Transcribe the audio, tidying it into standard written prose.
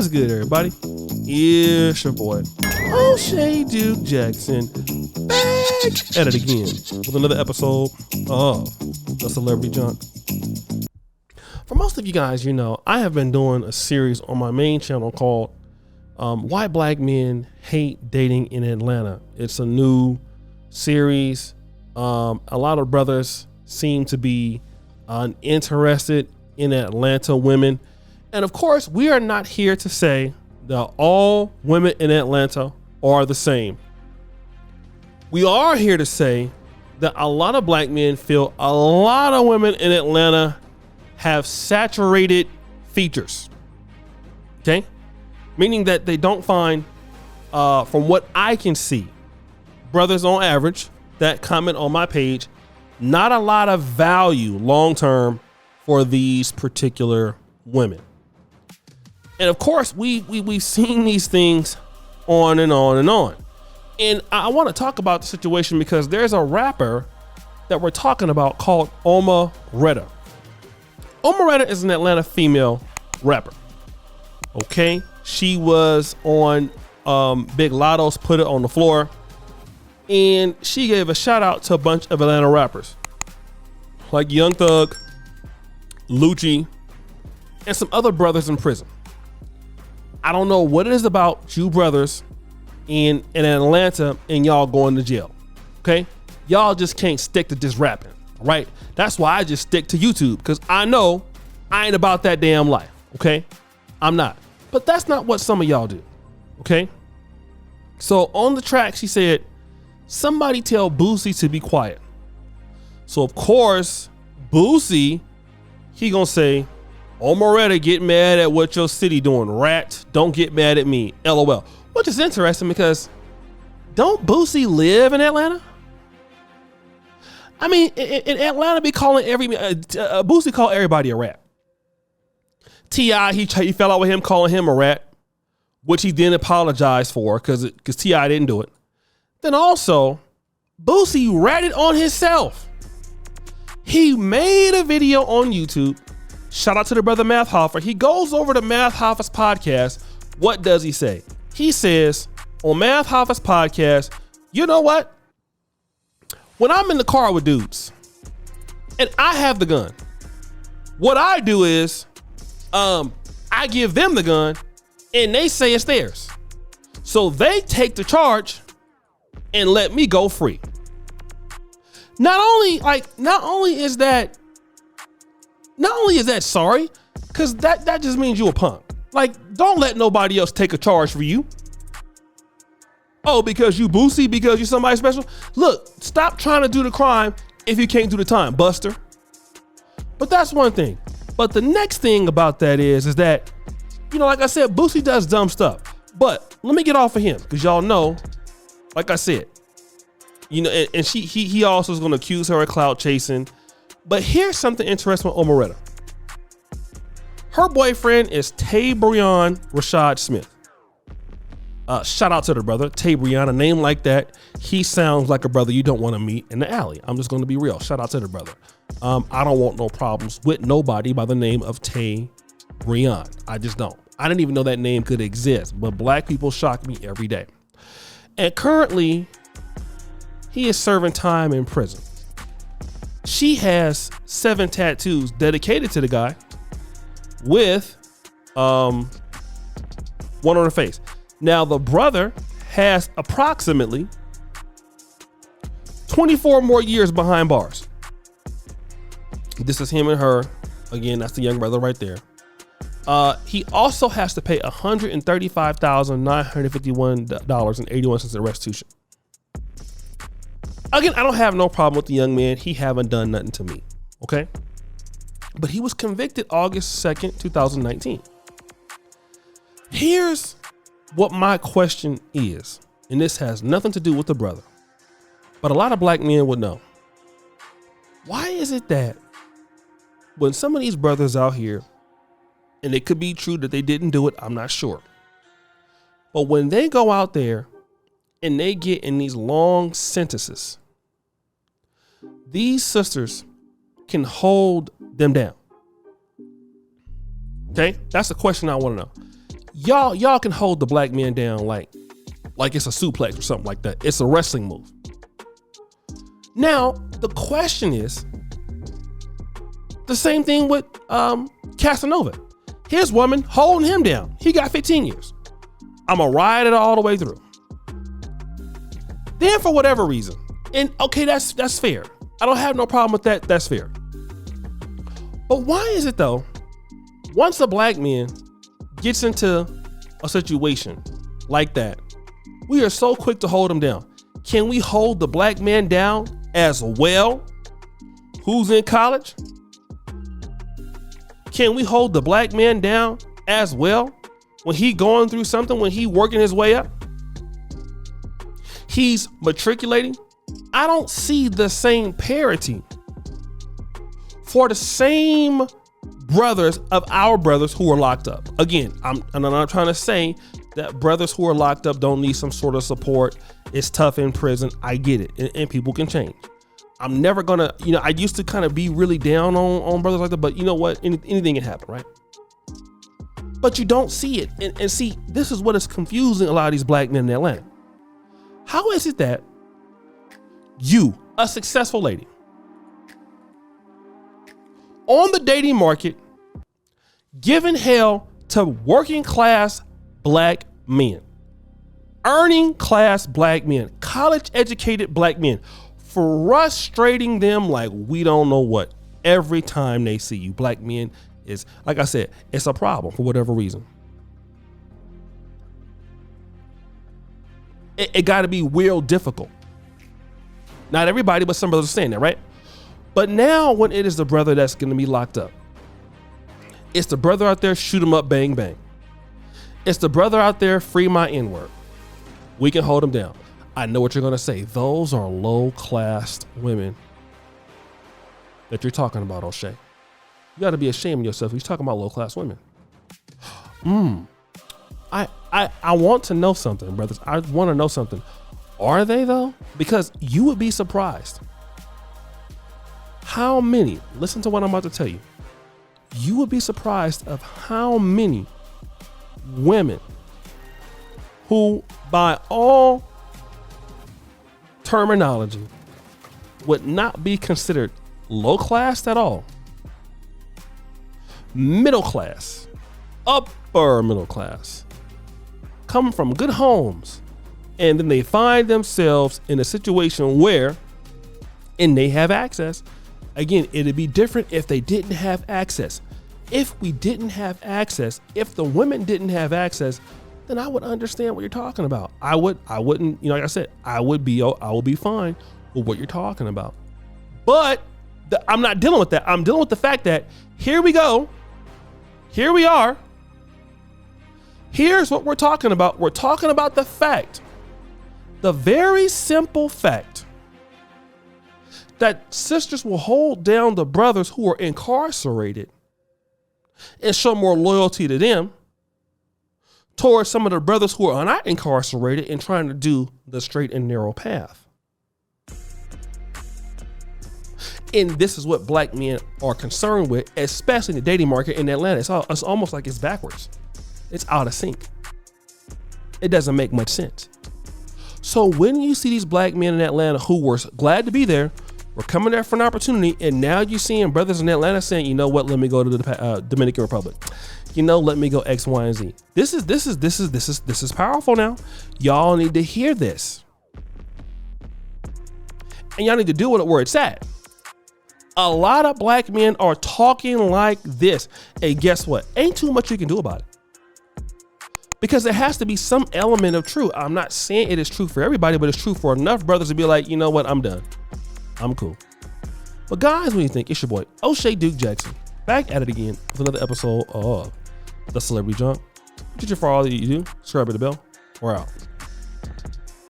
What's good, everybody? It's your boy, O'Shea Duke Jackson, back at it again with another episode of The Celebrity Junk. For most of you guys, you know, I have been doing a series on my main channel called Why Black Men Hate Dating in Atlanta. It's a new series. A lot of brothers seem to be interested in Atlanta women. And of course, we are not here to say that all women in Atlanta are the same. We are here to say that a lot of black men feel a lot of women in Atlanta have saturated features. Okay? Meaning that they don't find, from what I can see, brothers on average that comment on my page, not a lot of value long-term for these particular women. And of course, we've seen these things on and on and on. And I want to talk about the situation because there's a rapper that we're talking about called Omeretta. Omeretta is an Atlanta female rapper. Okay? She was on Big Lotto's Put It on the Floor. And she gave a shout out to a bunch of Atlanta rappers like Young Thug, Lucci, and some other brothers in prison. I don't know what it is about you brothers in Atlanta and y'all going to jail. Okay? Y'all just can't stick to just rapping. Right? That's why I just stick to YouTube, because I know I ain't about that damn life. Okay? I'm not. But that's not what some of y'all do. Okay? So on the track, she said, somebody tell Boosie to be quiet. So of course, Boosie, he gonna say, Omeretta, get mad at what your city doing. Rat, don't get mad at me. LOL. Which is interesting because don't Boosie live in Atlanta? I mean, in Atlanta, be calling Boosie call everybody a rat. T.I., he fell out with him calling him a rat, which he didn't apologize for because T.I. didn't do it. Then also, Boosie ratted on himself. He made a video on YouTube. Shout out to the brother Math Hoffer. He goes over to Math Hoffer's podcast. What does he say? He says on Math Hoffer's podcast, you know what? When I'm in the car with dudes and I have the gun, what I do is I give them the gun and they say it's theirs. So they take the charge and let me go free. Not only is that sorry, because that just means you a punk. Like, don't let nobody else take a charge for you. Oh, because you Boosie, because you somebody special? Look, stop trying to do the crime if you can't do the time, Buster. But that's one thing. But the next thing about that is that, you know, like I said, Boosie does dumb stuff. But let me get off of him, because y'all know, like I said, you know, and he also is going to accuse her of clout chasing. But here's something interesting with Omeretta. Her boyfriend is Tabrion Rashad Smith. Shout out to the brother, Tabrion. A name like that, he sounds like a brother you don't want to meet in the alley. I'm just going to be real. Shout out to the brother. I don't want no problems with nobody by the name of Tabrion. I just don't. I didn't even know that name could exist, but black people shock me every day. And currently, he is serving time in prison. She has 7 tattoos dedicated to the guy with one on her face. Now, the brother has approximately 24 more years behind bars. This is him and her. Again, that's the young brother right there. He also has to pay $135,951.81 in restitution. Again, I don't have no problem with the young man. He haven't done nothing to me, okay? But he was convicted August 2nd, 2019. Here's what my question is, and this has nothing to do with the brother, but a lot of black men would know. Why is it that when some of these brothers out here, and it could be true that they didn't do it, I'm not sure, but when they go out there and they get in these long sentences, these sisters can hold them down. Okay, that's the question I want to know. y'all can hold the black man down like it's a suplex or something like that. It's a wrestling move. Now, the question is the same thing with Casanova. His woman holding him down. He got 15 years. I'm going to ride it all the way through. Then for whatever reason, and okay, that's fair. I don't have no problem with that. That's fair. But why is it though, once a black man gets into a situation like that, we are so quick to hold him down? Can we hold the black man down as well who's in college? Can we hold the black man down as well when he going through something, when he working his way up? He's matriculating. I don't see the same parity for the same brothers of our brothers who are locked up. Again, I'm not trying to say that brothers who are locked up don't need some sort of support. It's tough in prison. I get it. And people can change. I'm never gonna, I used to kind of be really down on brothers like that, but you know what? Anything can happen, right? But you don't see it. And see, this is what is confusing a lot of these black men in Atlanta. How is it that you, a successful lady, on the dating market, giving hell to working class black men, earning class black men, college educated black men, frustrating them like we don't know what every time they see you? Black men is, like I said, it's a problem for whatever reason. It got to be real difficult. Not everybody, but some brothers are saying that, right? But now when it is the brother that's going to be locked up, it's the brother out there, shoot him up, bang, bang. It's the brother out there, free my N-word. We can hold him down. I know what you're going to say. Those are low-class women that you're talking about, O'Shea. You got to be ashamed of yourself. You're talking about low-class women. I want to know something, brothers. I want to know something. Are they though? Because you would be surprised how many, listen to what I'm about to tell you. You would be surprised of how many women who, by all terminology, would not be considered low class at all, middle class, upper middle class, come from good homes, and then they find themselves in a situation where, and they have access. Again, it'd be different if they didn't have access. If we didn't have access, if the women didn't have access, then I would understand what you're talking about. I wouldn't, like I said, I would be fine with what you're talking about. But I'm not dealing with that. I'm dealing with the fact that here we go. Here we are. Here's what we're talking about. We're talking about the fact, the very simple fact, that sisters will hold down the brothers who are incarcerated and show more loyalty to them towards some of the brothers who are not incarcerated and trying to do the straight and narrow path. And this is what black men are concerned with, especially in the dating market in Atlanta. It's almost like it's backwards. It's out of sync. It doesn't make much sense. So when you see these black men in Atlanta who were glad to be there, were coming there for an opportunity, and now you're seeing brothers in Atlanta saying, you know what, let me go to the Dominican Republic. Let me go X, Y, and Z. This is powerful now. Y'all need to hear this. And y'all need to do it where it's at. A lot of black men are talking like this. And guess what? Ain't too much you can do about it. Because there has to be some element of truth. I'm not saying it is true for everybody, but it's true for enough brothers to be like, you know what? I'm done. I'm cool. But guys, what do you think? It's your boy, O'Shea Duke Jackson, back at it again with another episode of The Celebrity Junk. Teach you for all that you do. Subscribe to the bell. We're out.